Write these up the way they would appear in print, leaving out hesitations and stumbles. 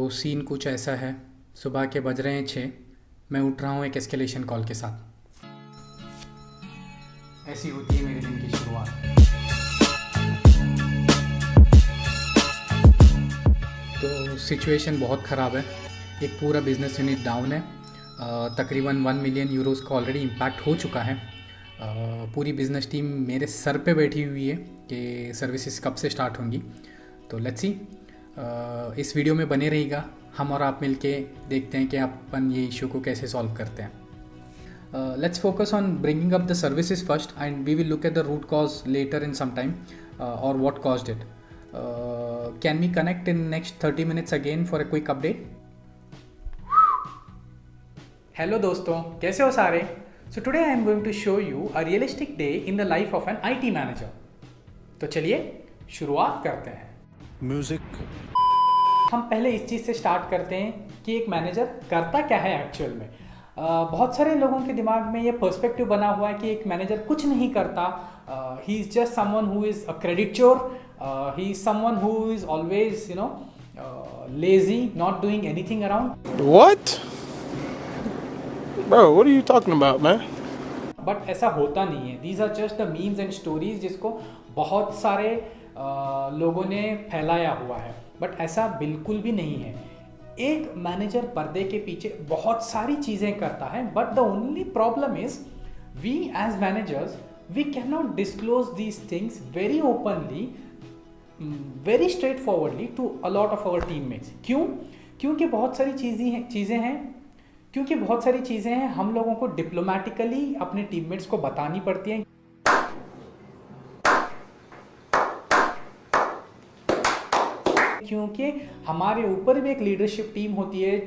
Scene कुछ ऐसा है। सुबह के बज रहे हैं 6। मैं उठ रहा हूँ एक एस्केलेशन कॉल के साथ। ऐसी होती है मेरे दिन की शुरुआत। तो सिचुएशन बहुत ख़राब है। एक पूरा बिजनेस यूनिट डाउन है। तकरीबन 1 मिलियन यूरोस का ऑलरेडी इम्पैक्ट हो चुका है। पूरी बिज़नेस टीम मेरे सर पे बैठी हुई है कि सर्विसेज कब से स्टार्ट होंगी। तो लेट्स सी, इस वीडियो में बने रहिएगा। हम और आप मिलके देखते हैं कि अपन ये इशू को कैसे सॉल्व करते हैं। Let's focus on bringing up the services first and we will look at the root cause later in some time और what caused it. Can we connect in next 30 minutes again for a quick update. Hello दोस्तों, कैसे हो सारे? So today I am going to show you a realistic day in the life of an IT manager. तो चलिए शुरुआत करते हैं। Music. हम पहले इस चीज़ से स्टार्ट करते हैं कि एक मैनेजर करता क्या है एक्चुअल में। बहुत सारे लोगों के दिमाग में ये पर्सपेक्टिव बना हुआ है कि एक मैनेजर कुछ नहीं करता। He is just someone who is a credit चोर। He is someone who is always lazy, not doing anything around. What? Bro, what are you talking about, man? But ऐसा होता नहीं है। These are just the memes and stories जिसको बहुत सारे लोगों ने फैलाया हुआ है, बट ऐसा बिल्कुल भी नहीं है। एक मैनेजर पर्दे के पीछे बहुत सारी चीज़ें करता है, but the only problem is we as managers we can not disclose these things very openly, very straight forwardly to a lot of our teammates. क्यों? क्योंकि बहुत सारी चीज़ें हैं हम लोगों को डिप्लोमेटिकली अपने टीममेट्स को बतानी पड़ती हैं। क्योंकि हमारे ऊपर भी एक लीडरशिप टीम होती है।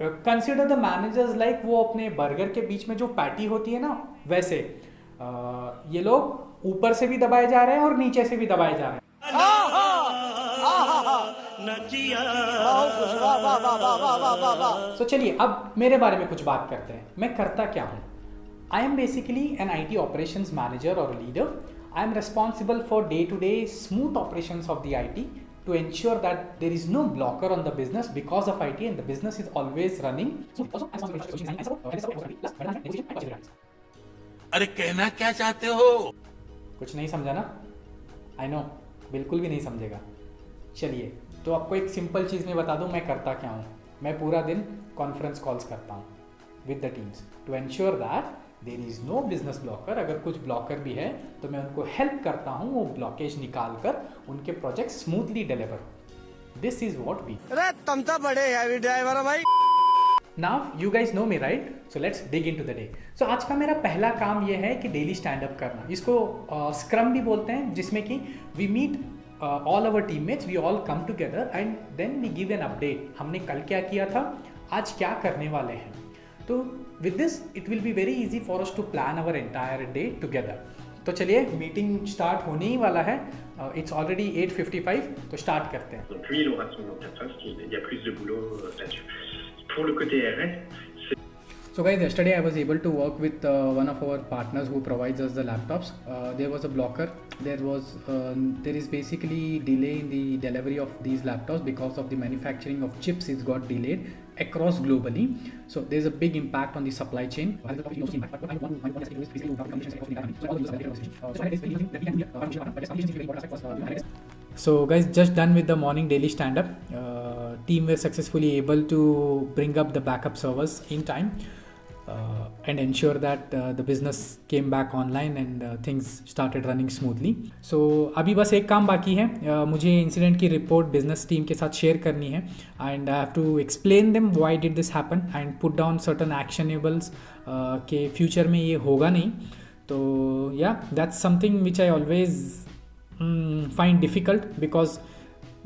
कंसिडर द मैनेजर्स लाइक वो अपने बर्गर के बीच में जो पैटी होती है ना, वैसे ये लोग ऊपर से भी दबाए जा रहे हैं और नीचे से भी दबाए जा रहे हैं। तो चलिए अब मेरे बारे में कुछ बात करते हैं। मैं करता क्या हूँ? I am basically an IT operations manager or a leader. I am responsible for day-to-day smooth operations of the IT to ensure that there is no blocker on the business because of IT and the business is always running. अरे कहना क्या चाहते हो? कुछ नहीं समझा ना? I know, बिल्कुल भी नहीं समझेगा। चलिए तो आपको एक सिंपल चीज़ में बता दूं मैं करता क्या हूँ। मैं पूरा दिन कॉन्फ्रेंस कॉल्स करता हूँ with the teams to ensure that there is no business blocker. अगर कुछ ब्लॉकर भी है तो मैं उनको हेल्प करता हूँ वो ब्लॉकेज निकाल कर उनके प्रोजेक्ट स्मूथली डिलीवर हो। This is what we. अरे तुम तो बड़े हैवी ड्राइवर हो भाई। Now you guys know me right, so let's dig in to the day. So आज का मेरा पहला काम ये है कि डेली स्टैंड अप करना। इसको स्क्रम भी बोलते हैं, जिसमें कि we meet all our teammates, we all come together and then we give an update. हमने कल क्या किया था, आज क्या करने वाले हैं। तो with this it will be very easy for us to plan our entire day together. तो चलिए मीटिंग स्टार्ट होने ही वाला है। It's already 8:55, तो स्टार्ट करते हैं। Donc lui, il aura son interface, il y a plus de boulot là-dessus. Pour le côté RS, So guys, yesterday I was able to work with one of our partners who provides us the laptops. There was a blocker. There is basically delay in the delivery of these laptops because of the manufacturing of chips. It's got delayed across globally. So there's a big impact on the supply chain. So guys, just done with the morning daily stand-up. Team were successfully able to bring up the backup servers in time. And ensure that the business came back online and things started running smoothly. So अभी बस एक काम बाकी है। मुझे incident की report business team के साथ शेयर करनी है and I have to explain them why did this happen and put down certain actionables के फ्यूचर में ये होगा नहीं। तो या that's something which I always find difficult because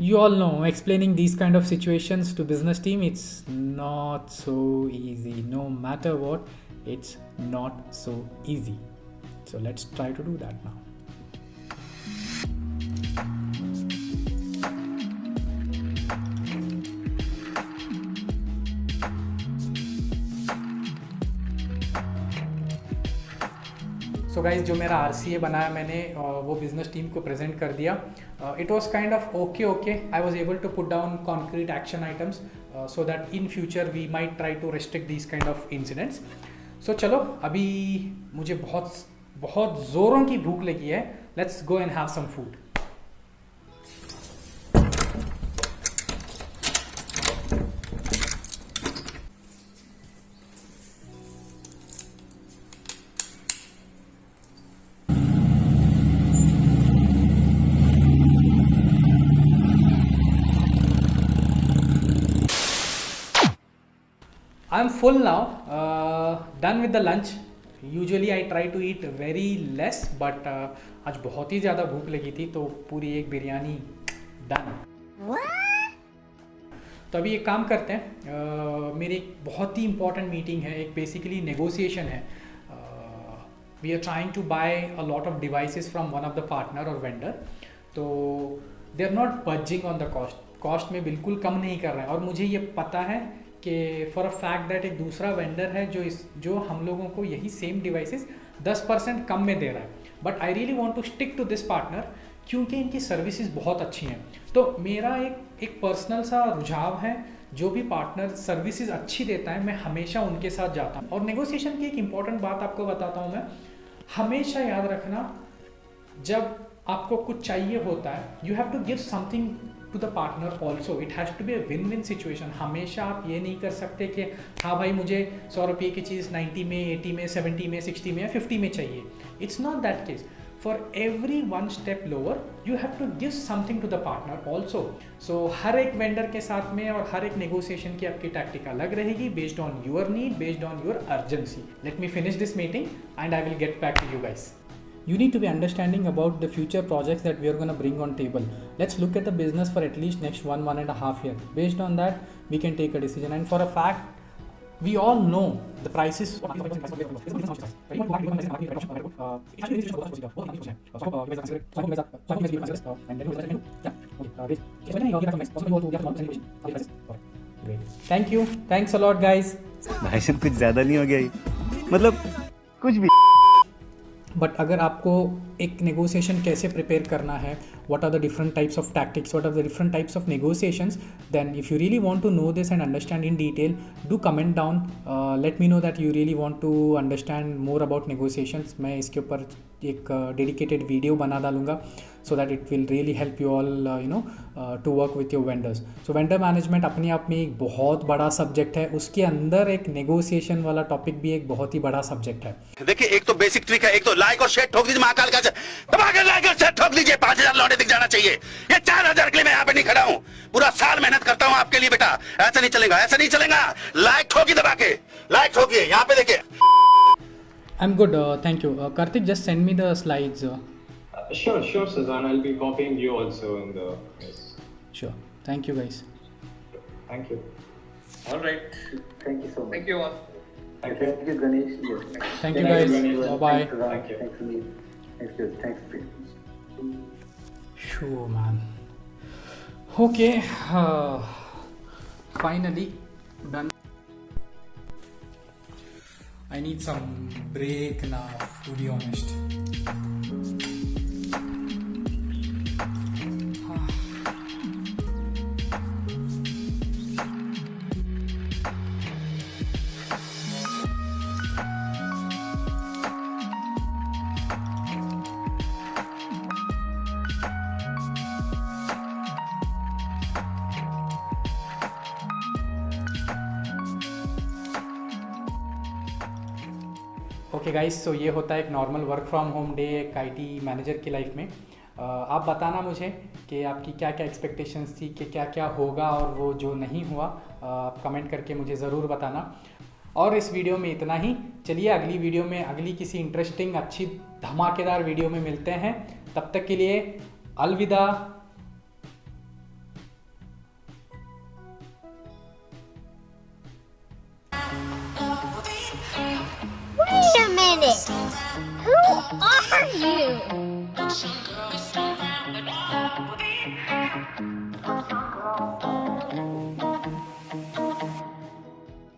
you all know explaining these kind of situations to business team, it's not so easy. No matter what, it's not so easy. So let's try to do that now. So guys, जो मेरा RCA बनाया मैंने वो business team को present कर दिया। It was kind of okay. I was able to put down concrete action items so that in future we might try to restrict these kind of incidents. So चलो अभी मुझे बहुत ज़ोरों की भूख लगी है. Let's go and have some food. I'm full now, done with the lunch. Usually I try to eat very less, but आज बहुत ही ज़्यादा भूख लगी थी तो पूरी एक बिरयानी डन. तो अभी एक काम करते हैं, मेरी एक बहुत ही इम्पॉर्टेंट मीटिंग है, एक बेसिकली नेगोशिएशन है. We are trying to buy a lot of devices from one of the partner और वेंडर. तो they are not budging on the cost में बिल्कुल कम नहीं कर रहे हैं. और मुझे ये पता है कि फॉर अ फैक्ट दैट एक दूसरा वेंडर है जो हम लोगों को यही सेम डिवाइसेस 10% कम में दे रहा है. But I really want to stick to this partner क्योंकि इनकी सर्विसेज बहुत अच्छी हैं. तो मेरा एक पर्सनल सा रुझाव है, जो भी पार्टनर सर्विसेज अच्छी देता है मैं हमेशा उनके साथ जाता हूँ. और नेगोशिएशन की एक इम्पॉर्टेंट बात आपको बताता हूँ मैं. हमेशा याद रखना, जब आपको कुछ चाहिए होता है, you have to give something to the partner also. It has to be a win win situation. हमेशा आप ये नहीं कर सकते कि हाँ भाई मुझे 100 रुपये की चीज़ 90 में, 80 में, 70 में, 60 में या 50 में चाहिए. It's not that case. For every one step lower you have to give something to the partner also. So हर एक वेंडर के साथ में और हर एक नेगोशिएशन की आपकी टैक्टिक अलग रहेगी, based on your need, based on your urgency. Let me finish this meeting and I will get back to you guys. You need to be understanding about the future projects that we are going to bring on table. Let's look at the business for at least next 1.5 year. Based on that, we can take a decision. And for a fact, we all know the prices. Thank you. Thanks a lot, guys. भाई साहब कुछ ज़्यादा नहीं हो गया ये? मतलब कुछ भी. बट अगर आपको एक नेगोशिएशन कैसे प्रिपेयर करना है, what are the different types of tactics, what are the different types of negotiations, then if you really want to know this and understand in detail, do comment down. Let me know that you really want to understand more about negotiations. मैं इसके ऊपर एक dedicated video बना डालूँगा so that it will really help you all to work with your vendors. So vendor management अपने आप में एक बहुत बड़ा सब्जेक्ट है. उसके अंदर एक नेगोशिएशन वाला टॉपिक भी एक बहुत ही बड़ा सब्जेक्ट है. देखिए, एक तो बेसिक ट्रिक है, एक तो लाइक और शेयर ठोक दीजिए, महाकाल का दबा के लाइक और शेयर ठोक दीजिए. 5000 लौटे दिख जाना चाहिए. ये 4000 के लिए मैं यहाँ पे नहीं खड़ा हूँ. पूरा साल मेहनत करता हूँ आपके लिए बेटा. ऐसा नहीं चलेगा, ऐसा नहीं चलेगा. लाइक ठोकी, दबा के लाइक ठोकिए. यहाँ पे देखिए. I'm good, thank you. Karthik, just send me the slides. Sure, Suzanne. I'll be copying you also in the. Yes. Sure. Thank you, guys. Thank you. All right. Thank you so much. Thank you all. Thank you. Thank you, Ganesh. Yes. Thank you, guys. Bye-bye. Thank you. Thanks, Sunil. Thanks, Chris. Thanks. Sure, man. Okay. Finally done. I need some break now, to be honest. Okay guys, so ये होता है एक normal work from home day एक IT manager की लाइफ में. आप बताना मुझे कि आपकी क्या क्या एक्सपेक्टेशंस थी, कि क्या क्या होगा और वो जो नहीं हुआ. आप कमेंट करके मुझे ज़रूर बताना. और इस वीडियो में इतना ही. चलिए अगली वीडियो में अगली किसी इंटरेस्टिंग अच्छी धमाकेदार वीडियो में मिलते हैं. तब तक के लिए अलविदा. Wait a minute! Who are you?